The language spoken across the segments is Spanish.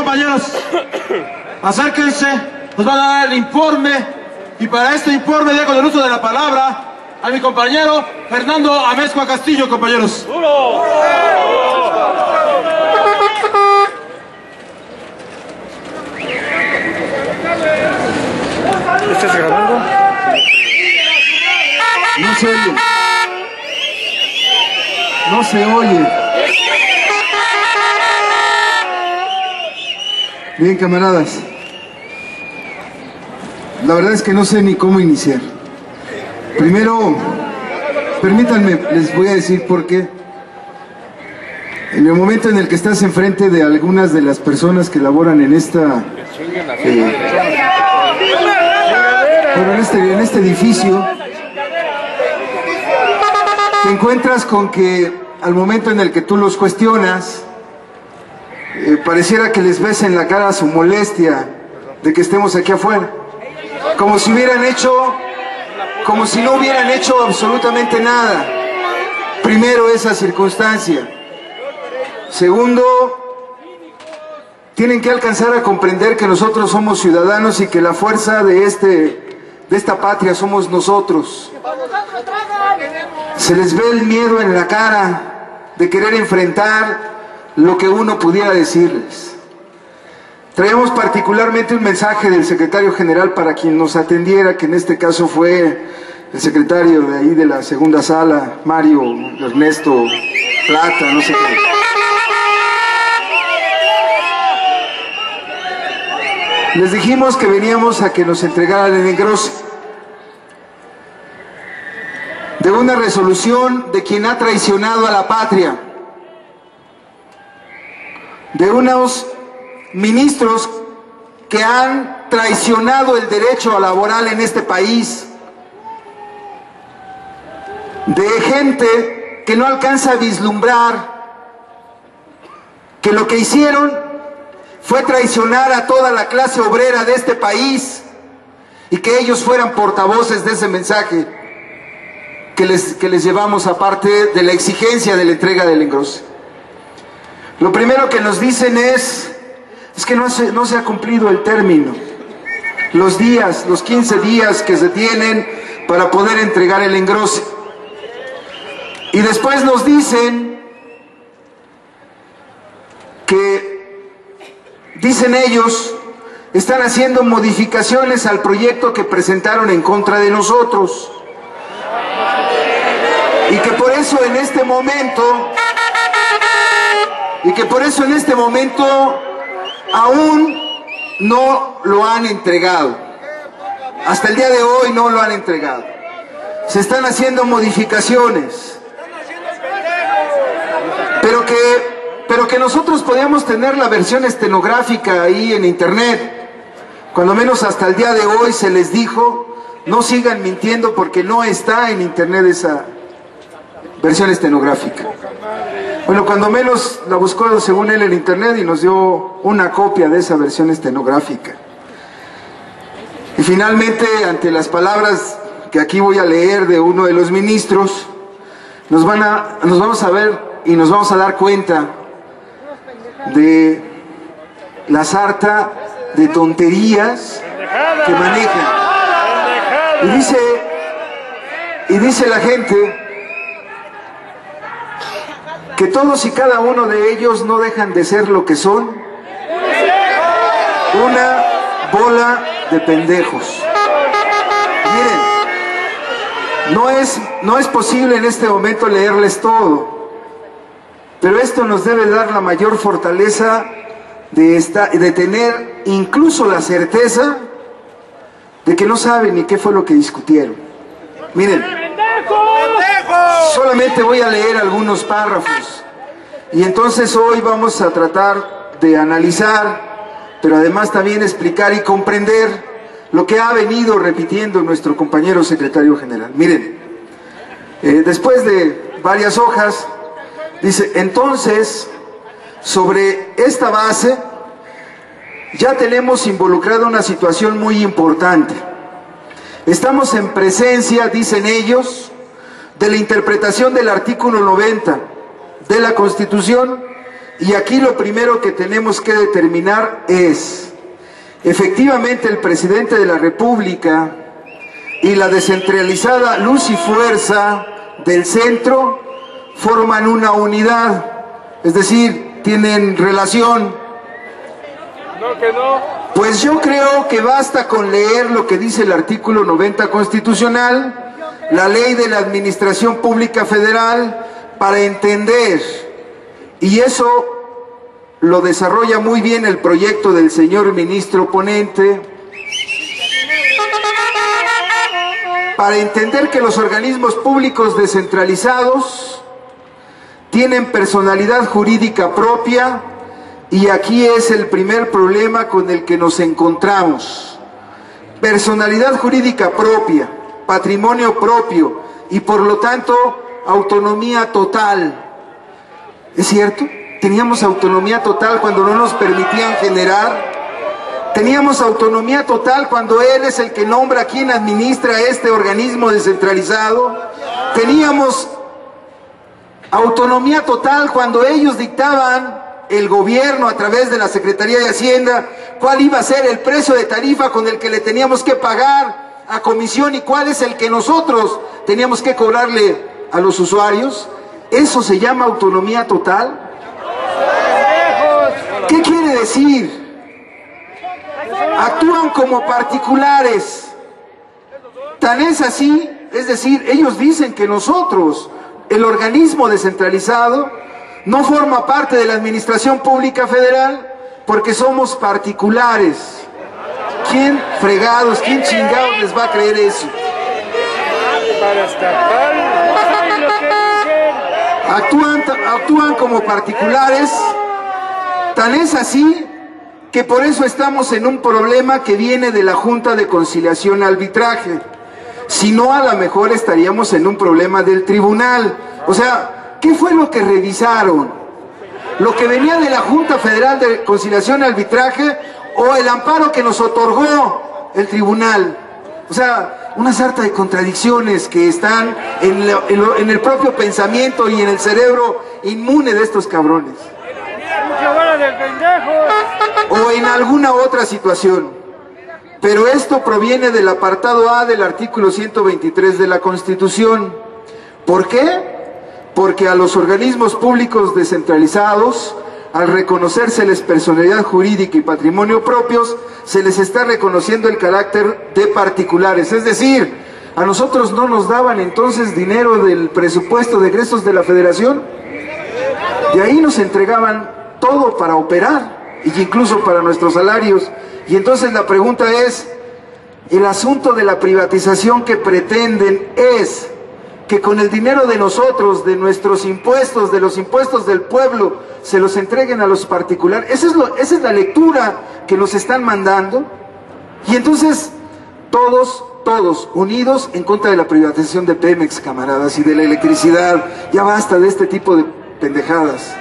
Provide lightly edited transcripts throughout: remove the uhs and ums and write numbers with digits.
compañeros, acérquense, nos van a dar el informe, y para este informe dejo el uso de la palabra a mi compañero Fernando Amezcua Castillo, compañeros. ¿Estás grabando? No se oye. No se oye. Bien, camaradas. La verdad es que no sé ni cómo iniciar. Primero, permítanme, les voy a decir por qué. En el momento en el que estás enfrente de algunas de las personas que laboran en esta... en este edificio, te encuentras con que al momento en el que tú los cuestionas, pareciera que les ves en la cara su molestia de que estemos aquí afuera, como si no hubieran hecho absolutamente nada. Primero, esa circunstancia. Segundo, tienen que alcanzar a comprender que nosotros somos ciudadanos y que la fuerza de esta patria somos nosotros. Se les ve el miedo en la cara de querer enfrentar lo que uno pudiera decirles. Traemos particularmente un mensaje del secretario general para quien nos atendiera, que en este caso fue el secretario de ahí de la segunda sala, Mario Ernesto Plata, no sé qué. Les dijimos que veníamos a que nos entregaran el engrose de una resolución de quien ha traicionado a la patria, de unos ministros que han traicionado el derecho laboral en este país, de gente que no alcanza a vislumbrar que lo que hicieron fue traicionar a toda la clase obrera de este país y que ellos fueran portavoces de ese mensaje que les llevamos, aparte de la exigencia de la entrega del engrose. Lo primero que nos dicen es que no se ha cumplido el término, los 15 días que se tienen para poder entregar el engrose. Y después nos dicen que, dicen ellos, están haciendo modificaciones al proyecto que presentaron en contra de nosotros. Y que por eso en este momento aún no lo han entregado. Hasta el día de hoy no lo han entregado. Se están haciendo modificaciones. Pero que nosotros podíamos tener la versión estenográfica ahí en internet. Cuando menos hasta el día de hoy se les dijo, no sigan mintiendo porque no está en internet esa versión estenográfica. Bueno, cuando menos la buscó según él en internet y nos dio una copia de esa versión estenográfica. Y finalmente, ante las palabras que aquí voy a leer de uno de los ministros, nos vamos a ver y nos vamos a dar cuenta de la sarta de tonterías que manejan. Y dice la gente que todos y cada uno de ellos no dejan de ser lo que son: una bola de pendejos. Miren, no es posible en este momento leerles todo, pero esto nos debe dar la mayor fortaleza de tener incluso la certeza de que no saben ni qué fue lo que discutieron. Miren, solamente voy a leer algunos párrafos y entonces hoy vamos a tratar de analizar, pero además también explicar y comprender lo que ha venido repitiendo nuestro compañero secretario general. Miren, después de varias hojas, dice: entonces, sobre esta base, ya tenemos involucrada una situación muy importante. Estamos en presencia, dicen ellos, de la interpretación del artículo 90 de la Constitución, Y aquí lo primero que tenemos que determinar es, efectivamente el presidente de la República y la descentralizada Luz y Fuerza del centro forman una unidad, es decir, tienen relación. No, que no. Pues yo creo que basta con leer lo que dice el artículo 90 constitucional, la ley de la Administración Pública Federal, para entender, y eso lo desarrolla muy bien el proyecto del señor ministro ponente, para entender que los organismos públicos descentralizados tienen personalidad jurídica propia, y aquí es el primer problema con el que nos encontramos. Personalidad jurídica propia, patrimonio propio y por lo tanto autonomía total. ¿Es cierto? Teníamos autonomía total cuando no nos permitían generar. Teníamos autonomía total cuando él es el que nombra quién administra este organismo descentralizado. Teníamos autonomía total cuando ellos dictaban, el gobierno a través de la Secretaría de Hacienda, cuál iba a ser el precio de tarifa con el que le teníamos que pagar a comisión y cuál es el que nosotros teníamos que cobrarle a los usuarios. ¿Eso se llama autonomía total? ¿Qué quiere decir? Actúan como particulares. Tan es así, es decir, ellos dicen que nosotros, el organismo descentralizado, no forma parte de la Administración Pública Federal porque somos particulares. ¿Quién fregados, quién chingados les va a creer eso? Actúan como particulares. Tan es así que por eso estamos en un problema que viene de la Junta de Conciliación y Arbitraje. Si no, a lo mejor estaríamos en un problema del tribunal. O sea, ¿qué fue lo que revisaron? ¿Lo que venía de la Junta Federal de Conciliación y Arbitraje o el amparo que nos otorgó el tribunal? O sea, una sarta de contradicciones que están en el propio pensamiento y en el cerebro inmune de estos cabrones. O en alguna otra situación. Pero esto proviene del apartado A del artículo 123 de la Constitución. ¿Por qué? Porque a los organismos públicos descentralizados, al reconocérseles personalidad jurídica y patrimonio propios, se les está reconociendo el carácter de particulares. Es decir, a nosotros no nos daban entonces dinero del presupuesto de egresos de la Federación. De ahí nos entregaban todo para operar, y incluso para nuestros salarios. Y entonces la pregunta es, el asunto de la privatización que pretenden es que con el dinero de nosotros, de nuestros impuestos, de los impuestos del pueblo, se los entreguen a los particulares. Esa es la lectura que nos están mandando. Y entonces, todos unidos en contra de la privatización de Pemex, camaradas, y de la electricidad. Ya basta de este tipo de pendejadas.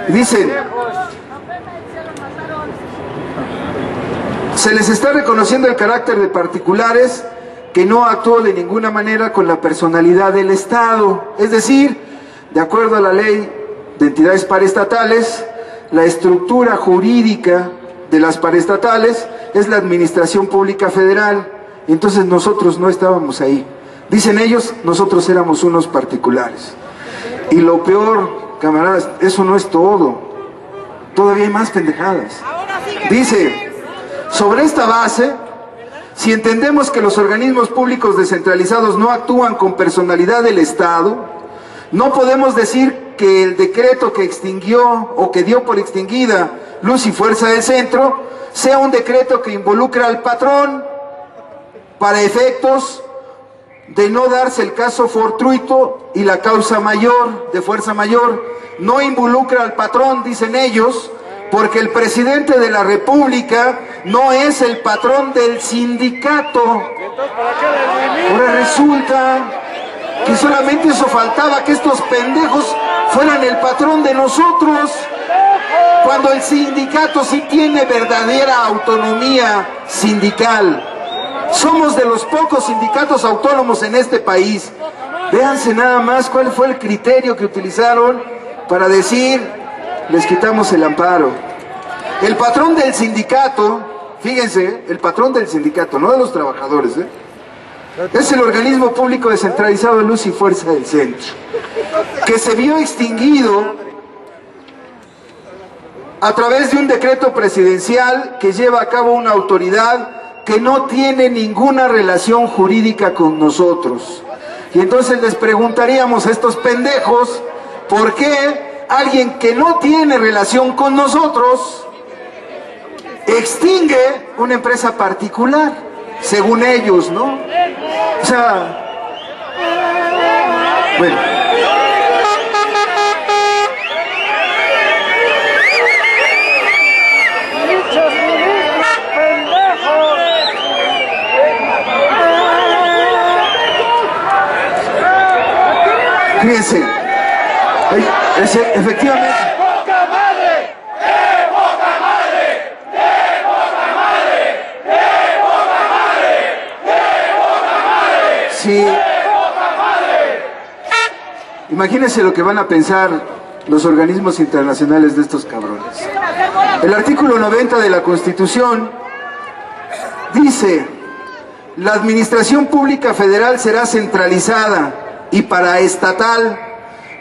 Dicen, se les está reconociendo el carácter de particulares que no actuó de ninguna manera con la personalidad del Estado. Es decir, de acuerdo a la ley de entidades paraestatales, la estructura jurídica de las paraestatales es la Administración Pública Federal. Entonces nosotros no estábamos ahí. Dicen ellos, nosotros éramos unos particulares. Y lo peor, camaradas, eso no es todo. Todavía hay más pendejadas. Dice, sobre esta base, si entendemos que los organismos públicos descentralizados no actúan con personalidad del Estado, no podemos decir que el decreto que extinguió o que dio por extinguida Luz y Fuerza del Centro sea un decreto que involucra al patrón para efectos de no darse el caso fortuito y la causa mayor, de fuerza mayor. No involucra al patrón, dicen ellos, porque el presidente de la República no es el patrón del sindicato. Ahora resulta que solamente eso faltaba, que estos pendejos fueran el patrón de nosotros, cuando el sindicato sí tiene verdadera autonomía sindical. Somos de los pocos sindicatos autónomos en este país. Véanse nada más cuál fue el criterio que utilizaron para decir les quitamos el amparo. El patrón del sindicato, fíjense, el patrón del sindicato, no de los trabajadores, es el organismo público descentralizado de Luz y Fuerza del Centro, que se vio extinguido a través de un decreto presidencial que lleva a cabo una autoridad que no tiene ninguna relación jurídica con nosotros. Y entonces les preguntaríamos a estos pendejos, ¿por qué alguien que no tiene relación con nosotros extingue una empresa particular? Según ellos, ¿no? O sea, bueno. Fíjense, efectivamente. ¡Poca madre! ¡Qué poca madre! ¡Qué poca madre! ¡Qué poca madre! ¡Qué poca madre! Sí. ¡Qué poca madre! Imagínense lo que van a pensar los organismos internacionales de estos cabrones. El artículo 90 de la Constitución dice: la administración pública federal será centralizada y paraestatal,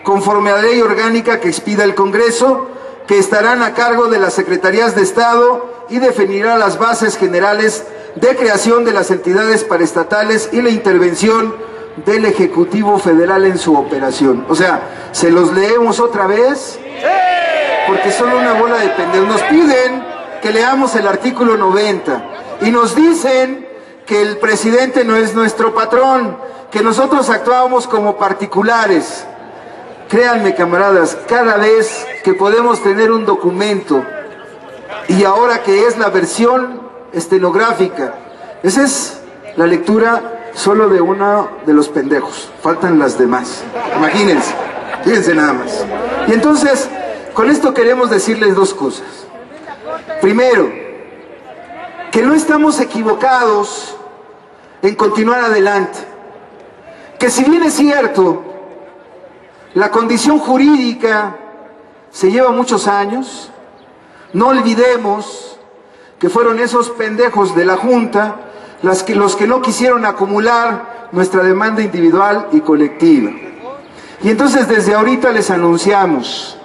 conforme a la ley orgánica que expida el Congreso, que estarán a cargo de las Secretarías de Estado y definirá las bases generales de creación de las entidades paraestatales y la intervención del Ejecutivo Federal en su operación. O sea, ¿se los leemos otra vez? Porque son una bola de pendejos. Nos piden que leamos el artículo 90 y nos dicen que el presidente no es nuestro patrón, que nosotros actuábamos como particulares. Créanme, camaradas, cada vez que podemos tener un documento, y ahora que es la versión estenográfica, esa es la lectura solo de uno de los pendejos, faltan las demás. Imagínense, fíjense nada más. Y entonces, con esto queremos decirles dos cosas. Primero, que no estamos equivocados en continuar adelante. Que si bien es cierto, la condición jurídica se lleva muchos años, no olvidemos que fueron esos pendejos de la Junta los que no quisieron acumular nuestra demanda individual y colectiva. Y entonces desde ahorita les anunciamos,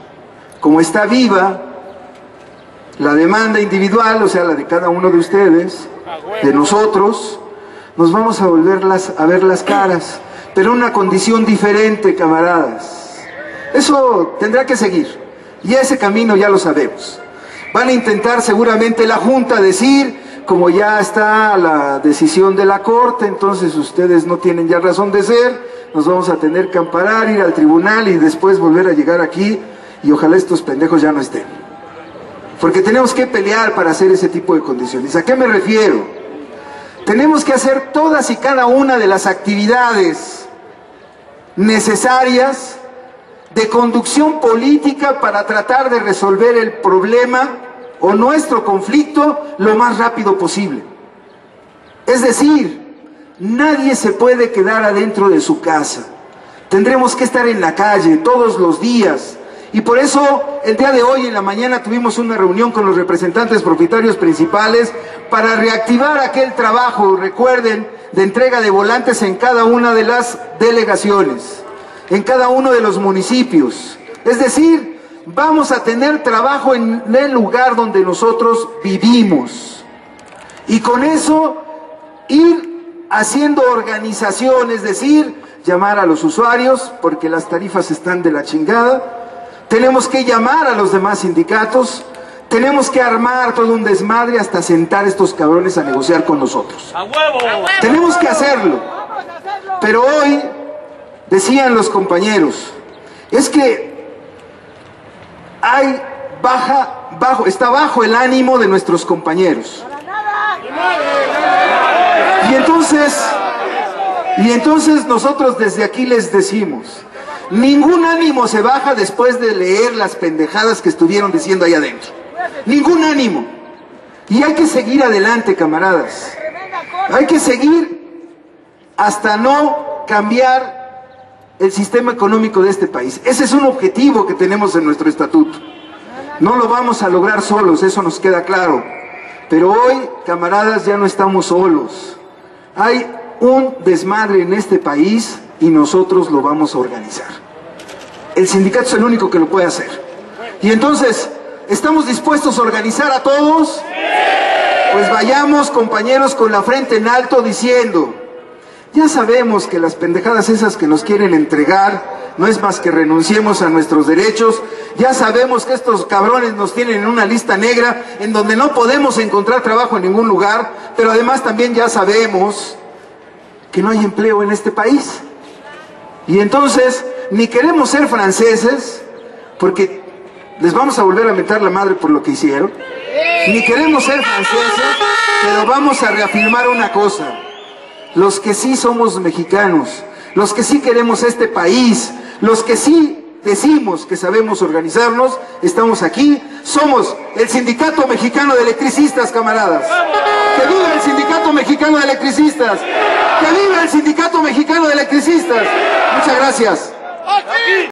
como está viva la demanda individual, o sea, la de cada uno de ustedes, de nosotros, nos vamos a volver a ver las caras, pero en una condición diferente, camaradas. Eso tendrá que seguir, y ese camino ya lo sabemos. Van a intentar seguramente la Junta decir, como ya está la decisión de la Corte, entonces ustedes no tienen ya razón de ser, nos vamos a tener que amparar, ir al tribunal y después volver a llegar aquí, y ojalá estos pendejos ya no estén. Porque tenemos que pelear para hacer ese tipo de condiciones. ¿A qué me refiero? Tenemos que hacer todas y cada una de las actividades necesarias de conducción política para tratar de resolver el problema o nuestro conflicto lo más rápido posible. Es decir, nadie se puede quedar adentro de su casa. Tendremos que estar en la calle todos los días. Y por eso el día de hoy en la mañana tuvimos una reunión con los representantes propietarios principales para reactivar aquel trabajo, recuerden, de entrega de volantes en cada una de las delegaciones, en cada uno de los municipios. Es decir, vamos a tener trabajo en el lugar donde nosotros vivimos. Y con eso ir haciendo organización, es decir, llamar a los usuarios, porque las tarifas están de la chingada. Tenemos que llamar a los demás sindicatos, tenemos que armar todo un desmadre hasta sentar a estos cabrones a negociar con nosotros. ¡A huevo! Tenemos que hacerlo. Pero hoy, decían los compañeros, es que está bajo el ánimo de nuestros compañeros. Y entonces nosotros desde aquí les decimos, ningún ánimo se baja después de leer las pendejadas que estuvieron diciendo ahí adentro. Ningún ánimo. Y hay que seguir adelante, camaradas. Hay que seguir hasta no cambiar el sistema económico de este país. Ese es un objetivo que tenemos en nuestro estatuto. No lo vamos a lograr solos, eso nos queda claro. Pero hoy, camaradas, ya no estamos solos. Hay un desmadre en este país y nosotros lo vamos a organizar. El sindicato es el único que lo puede hacer. Y entonces, ¿estamos dispuestos a organizar a todos? Pues vayamos, compañeros, con la frente en alto diciendo: ya sabemos que las pendejadas esas que nos quieren entregar no es más que renunciemos a nuestros derechos. Ya sabemos que estos cabrones nos tienen en una lista negra en donde no podemos encontrar trabajo en ningún lugar, pero además también ya sabemos que no hay empleo en este país. Y entonces, ni queremos ser franceses, porque les vamos a volver a mentar la madre por lo que hicieron, ni queremos ser franceses, pero vamos a reafirmar una cosa: los que sí somos mexicanos, los que sí queremos este país, los que sí decimos que sabemos organizarnos, estamos aquí. Somos el Sindicato Mexicano de Electricistas, camaradas. ¡Que viva el Sindicato Mexicano de Electricistas! ¡Que viva el Sindicato Mexicano de Electricistas! Muchas gracias.